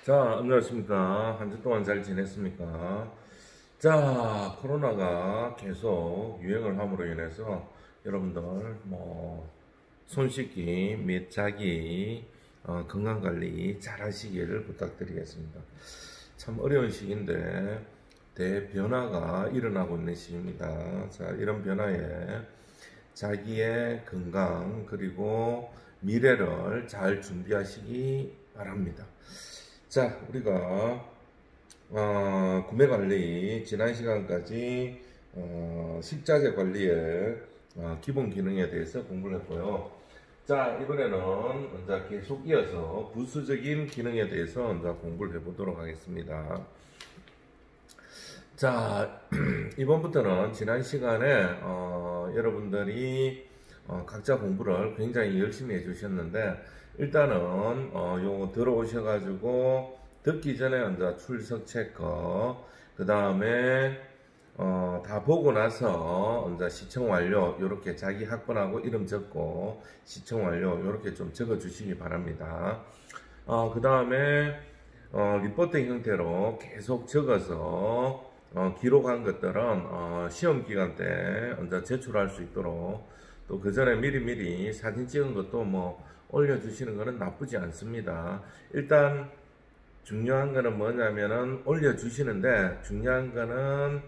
자, 안녕하십니까. 한 주 동안 잘 지냈습니까? 자, 코로나가 계속 유행을 함으로 인해서 여러분들, 손 씻기 및 자기 건강 관리 잘 하시기를 부탁드리겠습니다. 참 어려운 시기인데, 대변화가 일어나고 있는 시기입니다. 자, 이런 변화에 자기의 건강, 그리고 미래를 잘 준비하시기 바랍니다. 자, 우리가 구매 관리 지난 시간까지 식자재 관리의 기본 기능에 대해서 공부를 했고요. 자, 이번에는 이제 계속 이어서 부수적인 기능에 대해서 이제 공부를 해보도록 하겠습니다. 자, 이번부터는 지난 시간에 여러분들이 각자 공부를 굉장히 열심히 해주셨는데, 일단은 요거 들어오셔가지고 듣기 전에 이제 출석 체크, 그 다음에 다 보고 나서 이제 시청 완료, 요렇게 자기 학번하고 이름 적고 시청 완료 요렇게 좀 적어 주시기 바랍니다. 그 다음에 리포트 형태로 계속 적어서 기록한 것들은 시험 기간 때 이제 제출할 수 있도록, 또 그 전에 미리미리 사진 찍은 것도 뭐 올려주시는 것은 나쁘지 않습니다. 일단 중요한 거는 뭐냐면은 올려주시는데, 중요한 거는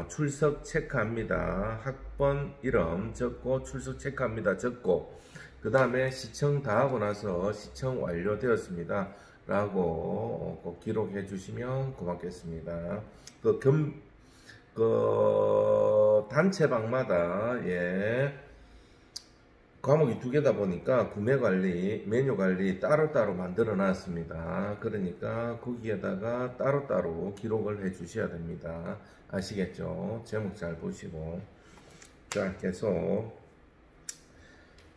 출석 체크합니다. 학번 이름 적고 출석 체크합니다. 적고, 그 다음에 시청 다 하고 나서 시청 완료되었습니다 라고 꼭 기록해 주시면 고맙겠습니다. 단체방마다, 예, 과목이 두 개다 보니까 구매 관리, 메뉴 관리 따로따로 만들어 놨습니다. 그러니까 거기에다가 따로따로 기록을 해 주셔야 됩니다. 아시겠죠? 제목 잘 보시고. 자, 계속.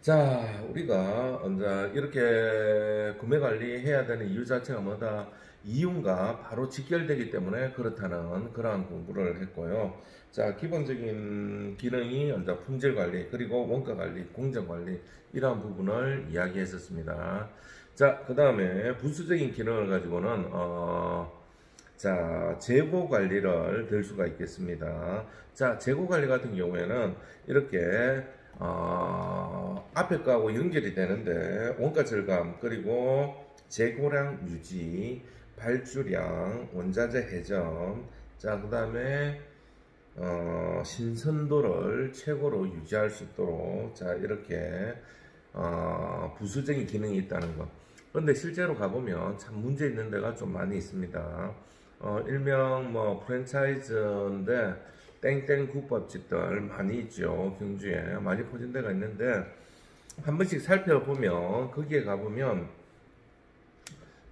자, 우리가 이제 이렇게 구매 관리 해야 되는 이유 자체가 뭐다? 이윤과 바로 직결되기 때문에 그렇다는 그러한 공부를 했고요. 자, 기본적인 기능이 이제 품질 관리, 그리고 원가 관리, 공정 관리, 이러한 부분을 이야기했었습니다. 자, 그 다음에 부수적인 기능을 가지고는 자, 재고 관리를 들 수가 있겠습니다. 자, 재고 관리 같은 경우에는 이렇게 앞에 거하고 연결이 되는데, 원가 절감, 그리고 재고량 유지, 발주량, 원자재 해점, 자, 그 다음에 신선도를 최고로 유지할 수 있도록, 자, 이렇게 부수적인 기능이 있다는 것. 그런데 실제로 가보면 참 문제 있는 데가 좀 많이 있습니다. 일명 뭐 프랜차이즈인데 땡땡 국밥집들 많이 있죠. 경주에 많이 퍼진 데가 있는데, 한 번씩 살펴보면 거기에 가보면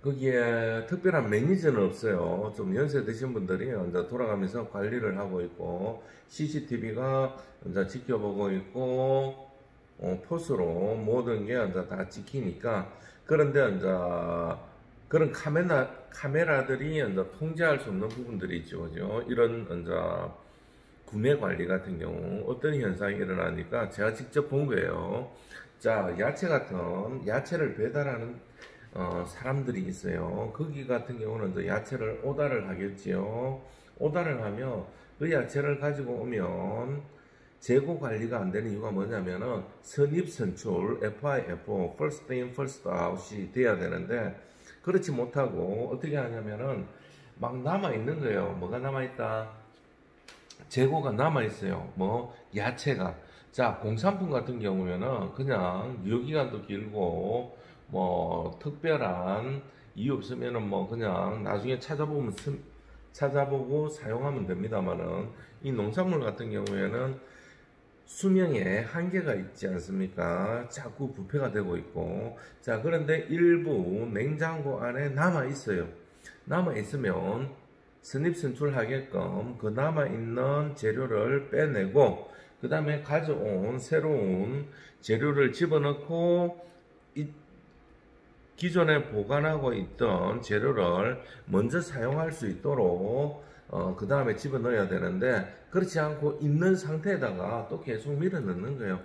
거기에 특별한 매니저는 없어요. 좀 연세 드신 분들이 이제 돌아가면서 관리를 하고 있고, CCTV가 이제 지켜보고 있고, 포스로 모든 게 이제 다 찍히니까. 그런데 이제 그런 카메라들이 이제 통제할 수 없는 부분들이 있죠. 그죠? 이런 이제 구매 관리 같은 경우 어떤 현상이 일어나니까 제가 직접 본 거예요. 자, 야채를 배달하는 사람들이 있어요. 거기 같은 경우는 이제 야채를 오다를 하겠지요. 오다를 하면 그 야채를 가지고 오면 재고 관리가 안 되는 이유가 뭐냐면은 선입선출, FIFO, First In, First Out이 돼야 되는데, 그렇지 못하고 어떻게 하냐면은 막 남아있는 거예요. 뭐가 남아있다? 재고가 남아있어요. 뭐, 야채가. 자, 공산품 같은 경우에는 그냥 유효기간도 길고, 뭐, 특별한 이유 없으면은 뭐, 그냥 나중에 찾아보고 사용하면 됩니다만은, 이 농산물 같은 경우에는 수명에 한계가 있지 않습니까? 자꾸 부패가 되고 있고. 자, 그런데 일부 냉장고 안에 남아있어요. 남아있으면 선입선출하게끔 그 남아있는 재료를 빼내고, 그 다음에 가져온 새로운 재료를 집어넣고, 기존에 보관하고 있던 재료를 먼저 사용할 수 있도록 그 다음에 집어넣어야 되는데, 그렇지 않고 있는 상태에다가 또 계속 밀어 넣는 거예요.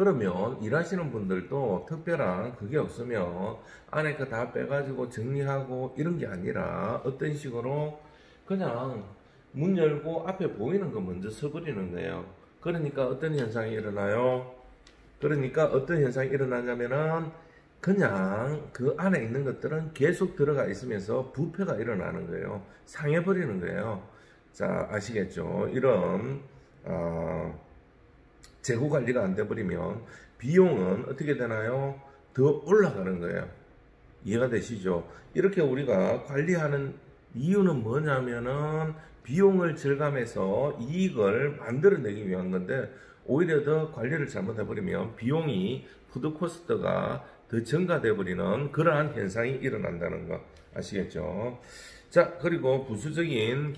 그러면 일하시는 분들도 특별한 그게 없으면 안에 거 다 빼가지고 정리하고 이런 게 아니라 어떤 식으로 그냥 문 열고 앞에 보이는 거 먼저 써버리는 거예요. 그러니까 어떤 현상이 일어나요? 그러니까 어떤 현상이 일어나냐면은 그냥 그 안에 있는 것들은 계속 들어가 있으면서 부패가 일어나는 거예요. 상해버리는 거예요. 자, 아시겠죠? 이런 재고 관리가 안 돼버리면 비용은 어떻게 되나요? 더 올라가는 거예요. 이해가 되시죠? 이렇게 우리가 관리하는 이유는 뭐냐면은 비용을 절감해서 이익을 만들어내기 위한 건데, 오히려 더 관리를 잘못해버리면 비용이 푸드코스트가 더 증가돼 버리는 그러한 현상이 일어난다는 거 아시겠죠? 자, 그리고 부수적인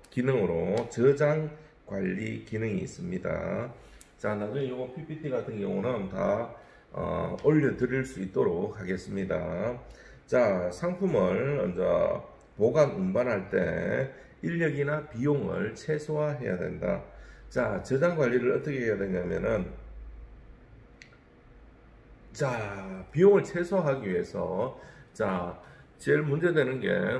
기능으로 저장 관리 기능이 있습니다. 자, 나중에 이거 PPT 같은 경우는 다 올려드릴 수 있도록 하겠습니다. 자, 상품을 이제 보관 운반할 때 인력이나 비용을 최소화해야 된다. 자, 저장 관리를 어떻게 해야 되냐면은, 자, 비용을 최소화하기 위해서, 자, 제일 문제되는 게,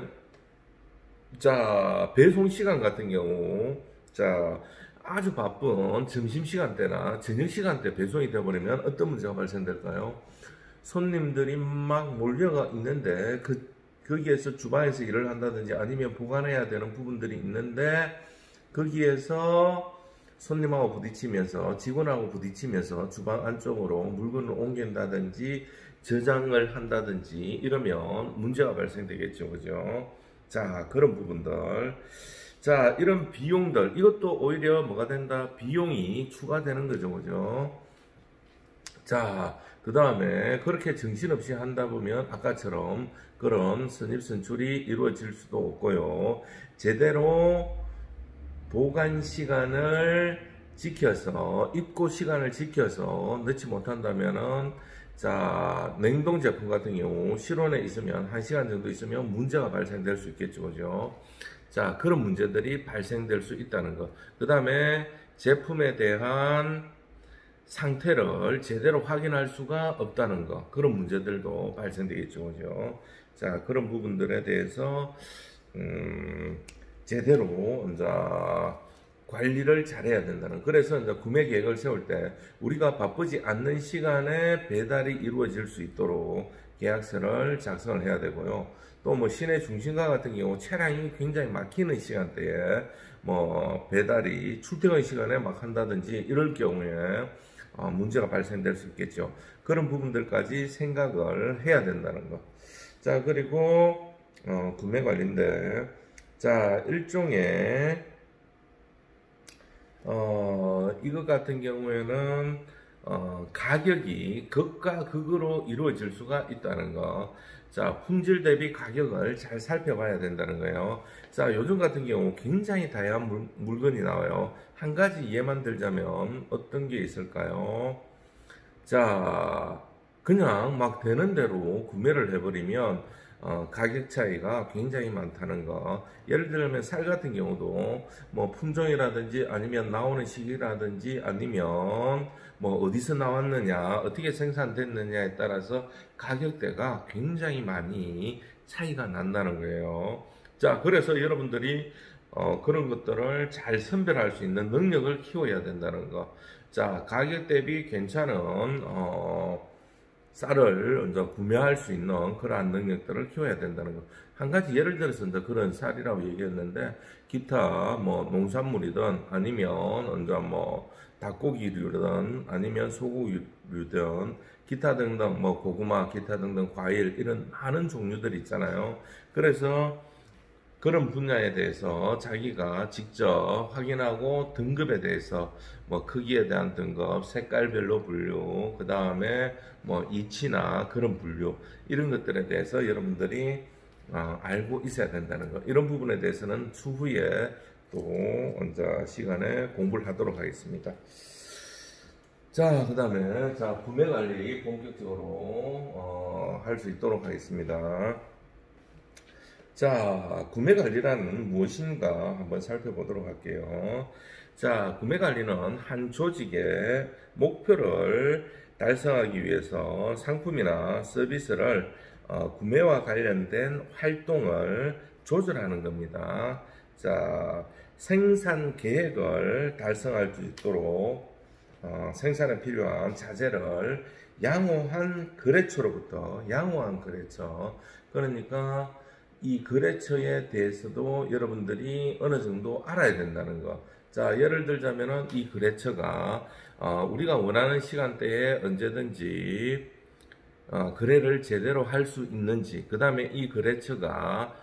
자, 배송 시간 같은 경우, 자, 아주 바쁜 점심시간대나 저녁시간대 배송이 되어버리면 어떤 문제가 발생될까요? 손님들이 막 몰려가 있는데, 거기에서 주방에서 일을 한다든지 아니면 보관해야 되는 부분들이 있는데, 거기에서 손님하고 부딪히면서, 직원하고 부딪히면서 주방 안쪽으로 물건을 옮긴다든지 저장을 한다든지 이러면 문제가 발생되겠죠. 그죠? 자, 그런 부분들. 자, 이런 비용들, 이것도 오히려 뭐가 된다? 비용이 추가되는 거죠. 그죠? 자, 그 다음에 그렇게 정신없이 한다 보면 아까처럼 그런 선입선출이 이루어질 수도 없고요. 제대로 보관 시간을 지켜서, 입고 시간을 지켜서 넣지 못한다면은, 자, 냉동 제품 같은 경우 실온에 있으면 1시간 정도 있으면 문제가 발생될 수 있겠죠. 그죠? 자, 그런 문제들이 발생될 수 있다는 것. 그 다음에 제품에 대한 상태를 제대로 확인할 수가 없다는 것. 그런 문제들도 발생되겠죠. 그죠? 자, 그런 부분들에 대해서 제대로 이제 관리를 잘해야 된다는. 그래서 이제 구매 계획을 세울 때 우리가 바쁘지 않는 시간에 배달이 이루어질 수 있도록 계약서를 작성을 해야 되고요. 또 뭐 시내 중심가 같은 경우 차량이 굉장히 막히는 시간대에 뭐 배달이 출퇴근 시간에 막 한다든지 이럴 경우에 문제가 발생될 수 있겠죠. 그런 부분들까지 생각을 해야 된다는 거. 자, 그리고 구매 관리인데, 자, 일종의 이것 같은 경우에는 가격이 극과 극으로 이루어질 수가 있다는 거. 자, 품질 대비 가격을 잘 살펴봐야 된다는 거예요. 자, 요즘 같은 경우 굉장히 다양한 물건이 나와요. 한 가지 예만 들자면 어떤 게 있을까요? 자, 그냥 막 되는 대로 구매를 해버리면 가격 차이가 굉장히 많다는 거. 예를 들면 쌀 같은 경우도 뭐 품종이라든지 아니면 나오는 시기라든지 아니면 뭐 어디서 나왔느냐, 어떻게 생산됐느냐에 따라서 가격대가 굉장히 많이 차이가 난다는 거예요. 자, 그래서 여러분들이 그런 것들을 잘 선별할 수 있는 능력을 키워야 된다는 거. 자, 가격 대비 괜찮은 쌀을 이제 구매할 수 있는 그러한 능력들을 키워야 된다는 거. 한 가지 예를 들어서 이제 그런 쌀이라고 얘기했는데, 기타 뭐 농산물이든 아니면 이제 뭐 닭고기류든 아니면 소고기류든 기타 등등 뭐 고구마 기타 등등 과일 이런 많은 종류들이 있잖아요. 그래서 그런 분야에 대해서 자기가 직접 확인하고 등급에 대해서 뭐 크기에 대한 등급, 색깔별로 분류, 그 다음에 뭐 이치나 그런 분류 이런 것들에 대해서 여러분들이 알고 있어야 된다는 것. 이런 부분에 대해서는 추후에 또 이제 시간에 공부를 하도록 하겠습니다. 자, 그 다음에 자 구매 관리 본격적으로 할 수 있도록 하겠습니다. 자, 구매 관리란 무엇인가 한번 살펴보도록 할게요. 자, 구매 관리는 한 조직의 목표를 달성하기 위해서 상품이나 서비스를 구매와 관련된 활동을 조절하는 겁니다. 자, 생산 계획을 달성할 수 있도록 생산에 필요한 자재를 양호한 거래처로부터 양호한 거래처, 그러니까 이 거래처에 대해서도 여러분들이 어느 정도 알아야 된다는 거. 자, 예를 들자면은 이 거래처가 우리가 원하는 시간대에 언제든지 거래를 제대로 할 수 있는지, 그 다음에 이 거래처가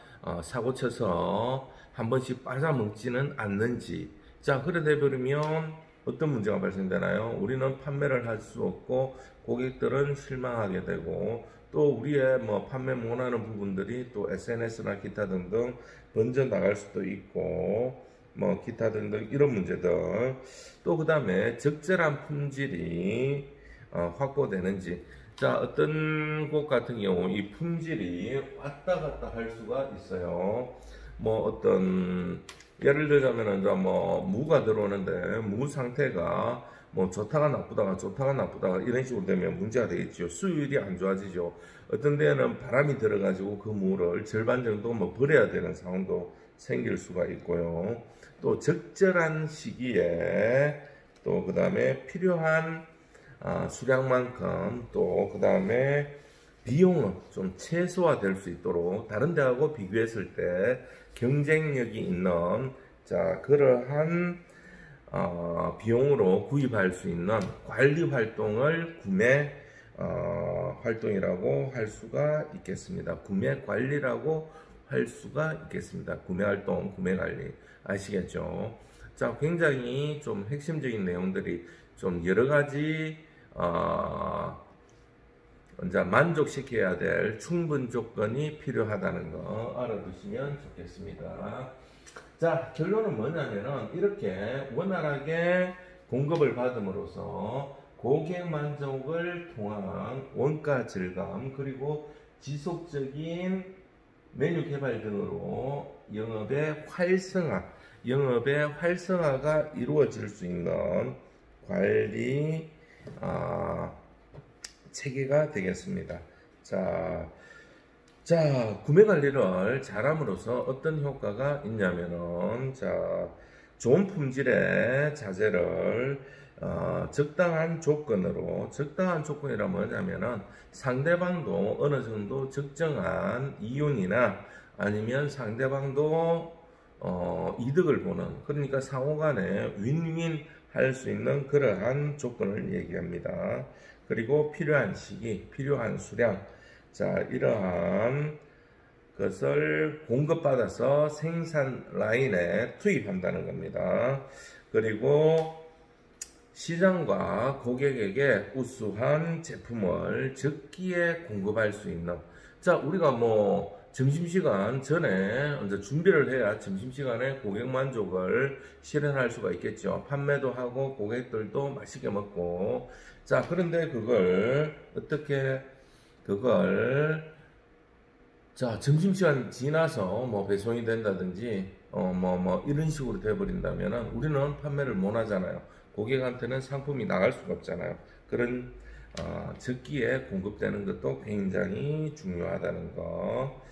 사고쳐서 한 번씩 빠져먹지는 않는지. 자, 그래 돼버리면 어떤 문제가 발생되나요? 우리는 판매를 할 수 없고 고객들은 실망하게 되고, 또 우리의 뭐 판매 못하는 부분들이 또 SNS나 기타 등등 번져 나갈 수도 있고, 뭐 기타 등등 이런 문제들. 또 그 다음에 적절한 품질이 확보되는지. 자, 어떤 곳 같은 경우 이 품질이 왔다 갔다 할 수가 있어요. 뭐 어떤 예를 들자면은 이제 뭐 무가 들어오는데 무 상태가 뭐 좋다가 나쁘다가 이런 식으로 되면 문제가 되겠죠. 수율이 안 좋아지죠. 어떤 데는 바람이 들어가지고 그 무를 절반 정도 뭐 버려야 되는 상황도 생길 수가 있고요. 또 적절한 시기에 또 그 다음에 필요한 수량만큼, 또 그 다음에 비용은 좀 최소화될 수 있도록 다른 데하고 비교했을 때 경쟁력이 있는, 자, 그러한 비용으로 구입할 수 있는 관리 활동을 구매 활동이라고 할 수가 있겠습니다. 구매 관리라고 할 수가 있겠습니다. 구매 활동, 구매 관리. 아시겠죠? 자, 굉장히 좀 핵심적인 내용들이 좀 여러 가지 이제 만족시켜야 될 충분 조건이 필요하다는 거 알아두시면 좋겠습니다. 자, 결론은 뭐냐면은 이렇게 원활하게 공급을 받음으로써 고객 만족을 통한 원가 절감, 그리고 지속적인 메뉴 개발 등으로 영업의 활성화가 이루어질 수 있는 관리 체계가 되겠습니다. 자, 구매 관리를 잘함으로써 어떤 효과가 있냐면은, 자, 좋은 품질의 자재를 적당한 조건이란 뭐냐면은 상대방도 어느 정도 적정한 이윤이나 아니면 상대방도 이득을 보는, 그러니까 상호간에 윈윈 할 수 있는 그러한 조건을 얘기합니다. 그리고 필요한 시기, 필요한 수량, 자, 이러한 것을 공급받아서 생산 라인에 투입한다는 겁니다. 그리고 시장과 고객에게 우수한 제품을 적기에 공급할 수 있는, 자, 우리가 뭐 점심시간 전에 이제 준비를 해야 점심시간에 고객 만족을 실현할 수가 있겠죠. 판매도 하고 고객들도 맛있게 먹고. 자, 그런데 그걸 자, 점심시간 지나서 뭐 배송이 된다든지 이런 식으로 돼버린다면은 우리는 판매를 못 하잖아요. 고객한테는 상품이 나갈 수가 없잖아요. 그런 적기에 공급되는 것도 굉장히 중요하다는 거.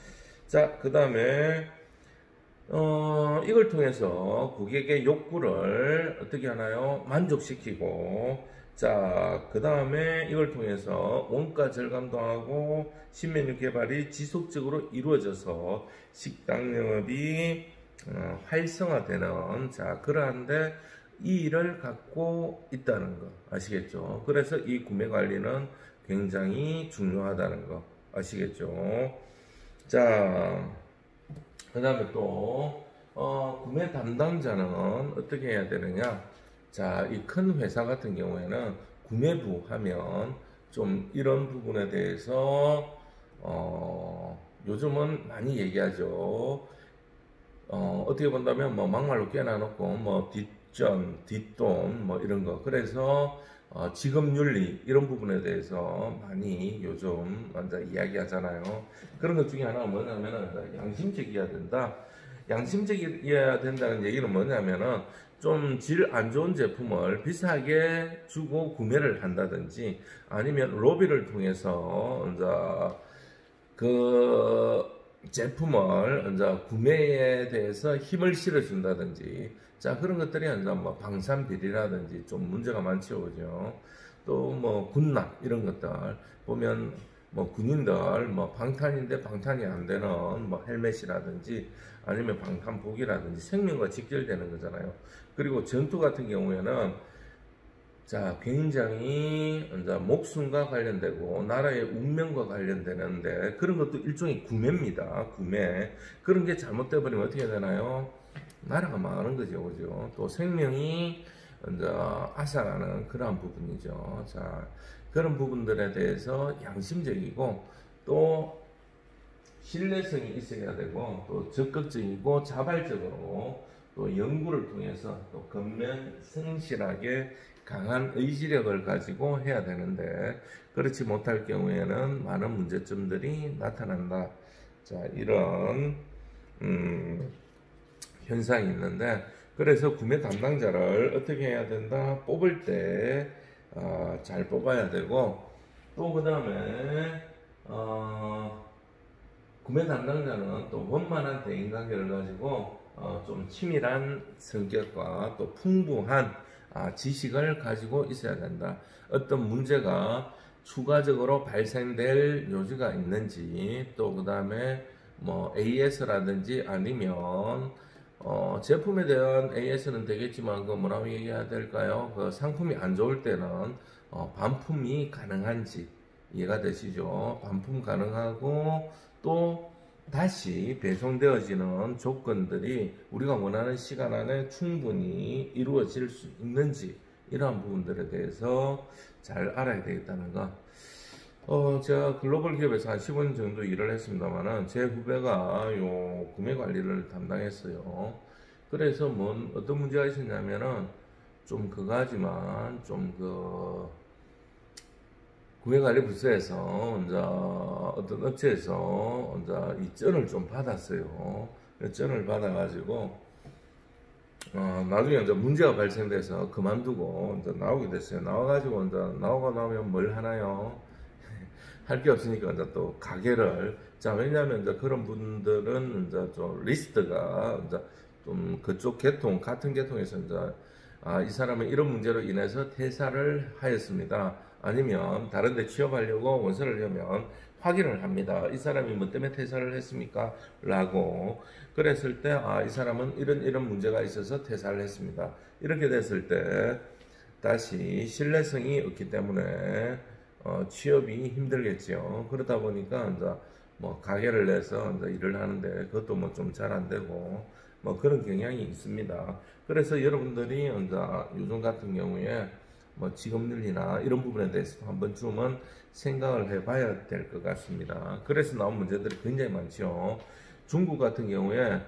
자, 그 다음에 이걸 통해서 고객의 욕구를 어떻게 하나요? 만족시키고, 자, 그 다음에 이걸 통해서 원가 절감도 하고 신메뉴 개발이 지속적으로 이루어져서 식당 영업이 활성화되는, 자, 그러한데 이 일을 갖고 있다는 거 아시겠죠? 그래서 이 구매 관리는 굉장히 중요하다는 거 아시겠죠? 자, 그 다음에 또 구매 담당자는 어떻게 해야 되느냐? 자, 이 큰 회사 같은 경우에는 구매부 하면 좀 이런 부분에 대해서 요즘은 많이 얘기하죠. 어떻게 본다면 뭐 막말로 깨놔놓고 뭐 뒷돈 뭐 이런 거. 그래서 지급윤리 이런 부분에 대해서 많이 요즘 먼저 이야기하잖아요. 그런 것 중에 하나가 뭐냐면은 양심적이어야 된다. 양심적이어야 된다는 얘기는 뭐냐면은 좀 질 안 좋은 제품을 비싸게 주고 구매를 한다든지 아니면 로비를 통해서 이제 그 제품을 이제 구매에 대해서 힘을 실어준다든지 자 그런 것들이 이제 뭐 방산비리라든지 좀 문제가 많죠, 그죠? 또 뭐 군납 이런 것들 보면 뭐 군인들 뭐 방탄인데 방탄이 안 되는 뭐 헬멧이라든지 아니면 방탄복이라든지 생명과 직결되는 거잖아요. 그리고 전투 같은 경우에는 자, 굉장히 이제 목숨과 관련되고 나라의 운명과 관련되는데 그런 것도 일종의 구매입니다. 구매. 그런 게 잘못돼 버리면 어떻게 되나요? 나라가 망하는 거죠. 그죠? 또 생명이 이제 앗아가는 그러한 부분이죠. 자, 그런 부분들에 대해서 양심적이고 또 신뢰성이 있어야 되고 또 적극적이고 자발적으로 또 연구를 통해서 또 근면 성실하게 강한 의지력을 가지고 해야 되는데 그렇지 못할 경우에는 많은 문제점들이 나타난다. 자, 이런 현상이 있는데 그래서 구매 담당자를 어떻게 해야 된다? 뽑을 때 잘 뽑아야 되고 또 그 다음에 구매 담당자는 또 원만한 대인관계를 가지고 좀 치밀한 성격과 또 풍부한 지식을 가지고 있어야 된다. 어떤 문제가 추가적으로 발생될 요지가 있는지 또 그 다음에 뭐 AS라든지 아니면 제품에 대한 AS는 되겠지만 그 뭐라고 얘기해야 될까요? 그 상품이 안 좋을 때는 반품이 가능한지 이해가 되시죠? 반품 가능하고 또 다시 배송되어지는 조건들이 우리가 원하는 시간 안에 충분히 이루어질 수 있는지 이러한 부분들에 대해서 잘 알아야 되겠다는 거. 제가 글로벌 기업에서 한 15년 정도 일을 했습니다만은 제 후배가 요 구매 관리를 담당했어요. 그래서 어떤 문제가 있었냐면은 좀 그거지만 좀 구매관리부서에서 이제 어떤 업체에서 이제 이 전을 좀 받았어요. 전을 받아가지고 나중에 이제 문제가 발생돼서 그만두고 이제 나오게 됐어요. 나와가지고 이제 나오고 나면 뭘 하나요? 할 게 없으니까 이제 또 가게를 자 왜냐하면 이제 그런 분들은 이제 좀 리스트가 이제 좀 그쪽 계통 같은 계통에서 이제 이 사람은 이런 문제로 인해서 퇴사를 하였습니다. 아니면 다른 데 취업하려고 원서를 내면 확인을 합니다. 이 사람이 뭐 때문에 퇴사를 했습니까? 라고 그랬을 때 이 사람은 이런 문제가 있어서 퇴사를 했습니다. 이렇게 됐을 때 다시 신뢰성이 없기 때문에 취업이 힘들겠죠. 그러다 보니까 이제 뭐 가게를 내서 이제 일을 하는데 그것도 뭐 좀 잘 안 되고 뭐 그런 경향이 있습니다. 그래서 여러분들이 이제 요즘 같은 경우에 뭐 직업윤리나 이런 부분에 대해서 한 번쯤은 생각을 해봐야 될 것 같습니다. 그래서 나온 문제들이 굉장히 많죠. 중국 같은 경우에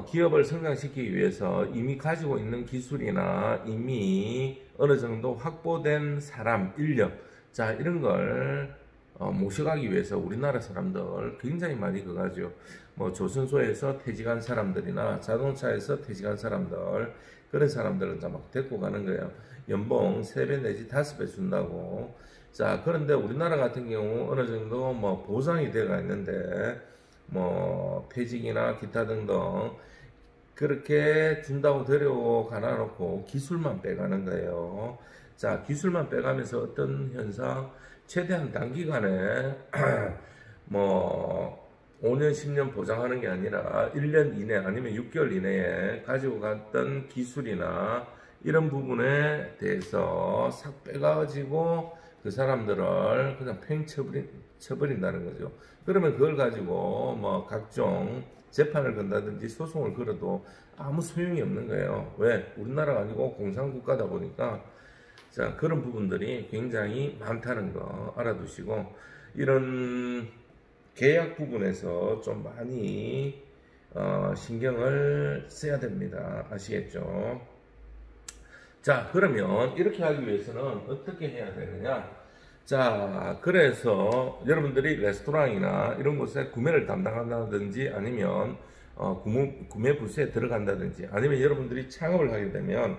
기업을 성장시키기 위해서 이미 가지고 있는 기술이나 이미 어느 정도 확보된 사람, 인력, 자, 이런 걸 모셔가기 위해서 우리나라 사람들 굉장히 많이 그가죠. 뭐 조선소에서 퇴직한 사람들이나 자동차에서 퇴직한 사람들, 그런 사람들은 막 데리고 가는 거예요. 연봉 3배 내지 5배 준다고. 자, 그런데 우리나라 같은 경우 어느 정도 뭐 보상이 되어 있는데, 뭐 퇴직이나 기타 등등 그렇게 준다고 데려가나 놓고 기술만 빼가는 거예요. 자, 기술만 빼가면서 어떤 현상, 최대한 단기간에 뭐 5년, 10년 보장하는 게 아니라 1년 이내 아니면 6개월 이내에 가지고 갔던 기술이나 이런 부분에 대해서 싹 빼가지고 그 사람들을 그냥 팽 쳐버린다는 거죠. 그러면 그걸 가지고 뭐 각종 재판을 건다든지 소송을 걸어도 아무 소용이 없는 거예요. 왜? 우리나라가 아니고 공산국가다 보니까 자, 그런 부분들이 굉장히 많다는 거 알아두시고 이런 계약 부분에서 좀 많이 신경을 써야 됩니다. 아시겠죠? 자, 그러면 이렇게 하기 위해서는 어떻게 해야 되느냐? 자, 그래서 여러분들이 레스토랑이나 이런 곳에 구매를 담당한다든지 아니면 구매 부스에 들어간다든지 아니면 여러분들이 창업을 하게 되면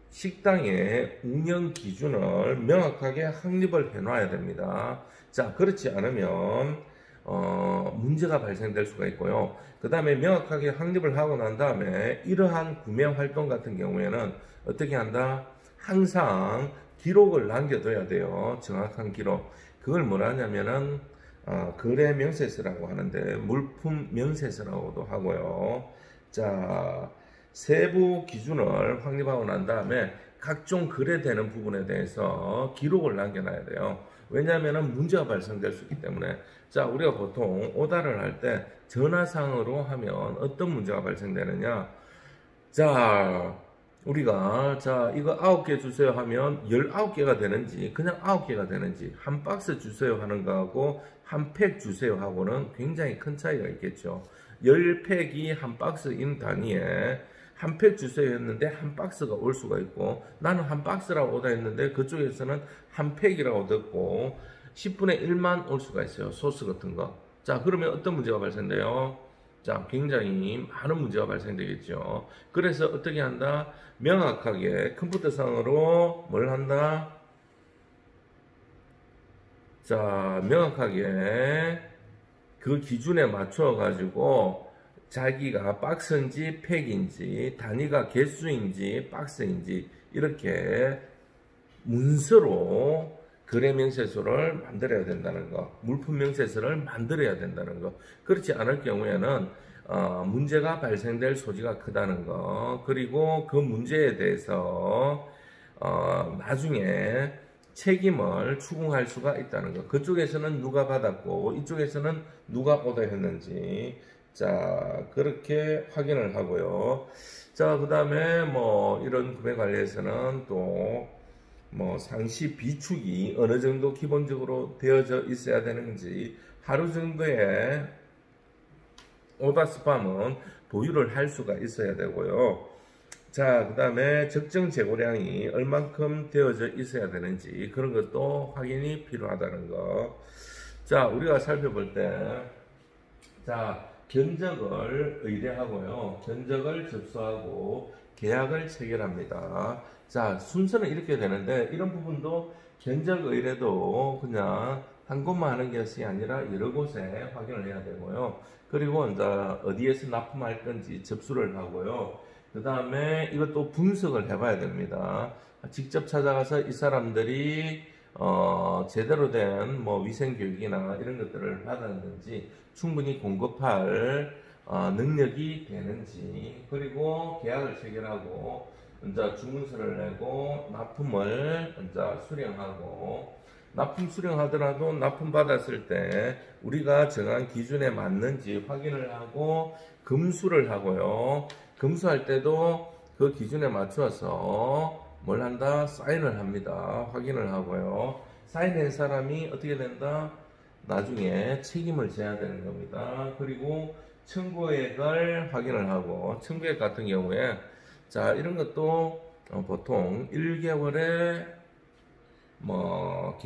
식당의 운영 기준을 명확하게 확립을 해 놔야 됩니다. 자, 그렇지 않으면 문제가 발생될 수가 있고요. 그 다음에 명확하게 확립을 하고 난 다음에 이러한 구매 활동 같은 경우에는 어떻게 한다? 항상 기록을 남겨둬야 돼요. 정확한 기록. 그걸 뭐라 하냐면은 거래 명세서라고 하는데 물품 명세서라고도 하고요. 자, 세부 기준을 확립하고 난 다음에 각종 거래되는 부분에 대해서 기록을 남겨놔야 돼요. 왜냐하면 문제가 발생될 수 있기 때문에. 자, 우리가 보통 오다를 할 때 전화상으로 하면 어떤 문제가 발생되느냐? 자, 우리가 이거 9개 주세요 하면 19개가 되는지 그냥 9개가 되는지 한 박스 주세요 하는 거하고 한 팩 주세요 하고는 굉장히 큰 차이가 있겠죠. 10팩이 한 박스인 단위에 한 팩 주세요 했는데 한 박스가 올 수가 있고 나는 한 박스라고 오다 했는데 그쪽에서는 한 팩이라고 듣고 10분의 1만 올 수가 있어요. 소스 같은 거. 자, 그러면 어떤 문제가 발생돼요? 자, 굉장히 많은 문제가 발생되겠죠. 그래서 어떻게 한다? 명확하게 컴퓨터상으로 뭘 한다? 자, 명확하게 그 기준에 맞춰 가지고 자기가 박스인지 팩인지 단위가 개수인지 박스인지 이렇게 문서로 거래 명세서를 만들어야 된다는 거, 물품 명세서를 만들어야 된다는 거. 그렇지 않을 경우에는 문제가 발생될 소지가 크다는 거, 그리고 그 문제에 대해서 나중에 책임을 추궁할 수가 있다는 거. 그쪽에서는 누가 받았고 이쪽에서는 누가 오더했는지 자, 그렇게 확인을 하고요. 자, 그 다음에 뭐 이런 구매 관리에서는 또 뭐 상시 비축이 어느 정도 기본적으로 되어져 있어야 되는지 하루 정도의 오다 스팸은 보유를 할 수가 있어야 되고요. 자, 그 다음에 적정 재고량이 얼만큼 되어져 있어야 되는지 그런 것도 확인이 필요하다는 거. 자, 우리가 살펴볼 때 자, 견적을 의뢰하고요. 견적을 접수하고 계약을 체결합니다. 자, 순서는 이렇게 되는데 이런 부분도 견적 의뢰도 그냥 한 곳만 하는 것이 아니라 여러 곳에 확인을 해야 되고요. 그리고 이제 어디에서 납품할 건지 접수를 하고요. 그 다음에 이것도 분석을 해봐야 됩니다. 직접 찾아가서 이 사람들이 제대로 된 뭐 위생교육이나 이런 것들을 받았는지 충분히 공급할 능력이 되는지 그리고 계약을 체결하고 이제 주문서를 내고 납품을 이제 수령하고 납품 수령하더라도 납품 받았을 때 우리가 정한 기준에 맞는지 확인을 하고 검수를 하고요. 검수할 때도 그 기준에 맞춰서 뭘 한다? 사인을 합니다. 확인을 하고요. 사인한 사람이 어떻게 된다? 나중에 책임을 져야 되는 겁니다. 그리고 청구액을 확인을 하고 청구액 같은 경우에 자, 이런 것도 보통 1개월에 뭐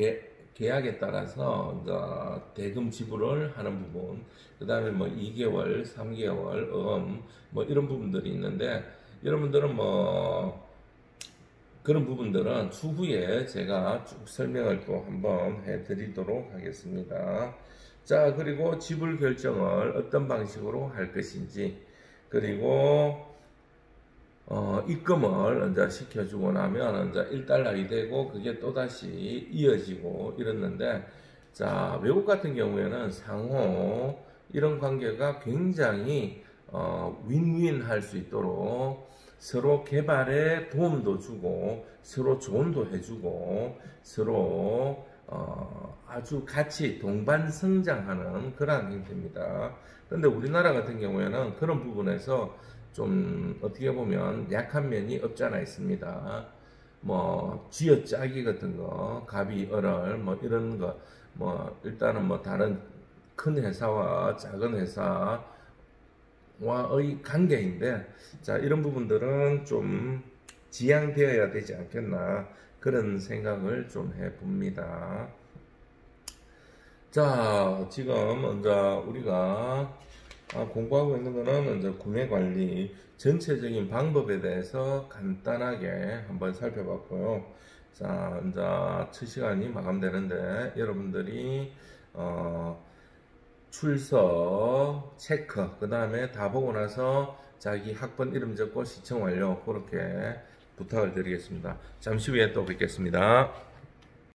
계약에 따라서 대금 지불을 하는 부분, 그 다음에 뭐 2개월, 3개월, 뭐 이런 부분들이 있는데 여러분들은 뭐 그런 부분들은 추후에 제가 쭉 설명을 또 한번 해드리도록 하겠습니다. 자, 그리고 지불 결정을 어떤 방식으로 할 것인지, 그리고 입금을 이제 시켜주고 나면 이제 1달러이 되고 그게 또다시 이어지고 이랬는데, 자, 외국 같은 경우에는 상호 이런 관계가 굉장히 윈윈 할 수 있도록 서로 개발에 도움도 주고 서로 조언도 해주고 서로 아주 같이 동반 성장하는 그러한 형태입니다. 그런데 우리나라 같은 경우에는 그런 부분에서 좀 어떻게 보면 약한 면이 없지 않아 있습니다. 뭐 쥐어짜기 같은 거, 갑이 얼얼 뭐 이런 거, 뭐 일단은 뭐 다른 큰 회사와 작은 회사와의 관계인데, 자, 이런 부분들은 좀 지양되어야 되지 않겠나 그런 생각을 좀 해봅니다. 자, 지금 이제 우리가 공부하고 있는 거는 이제 구매 관리 전체적인 방법에 대해서 간단하게 한번 살펴봤고요. 자, 이제 첫 시간이 마감되는데 여러분들이 출석, 체크, 그 다음에 다 보고 나서 자기 학번 이름 적고 시청 완료 그렇게 부탁을 드리겠습니다. 잠시 후에 또 뵙겠습니다.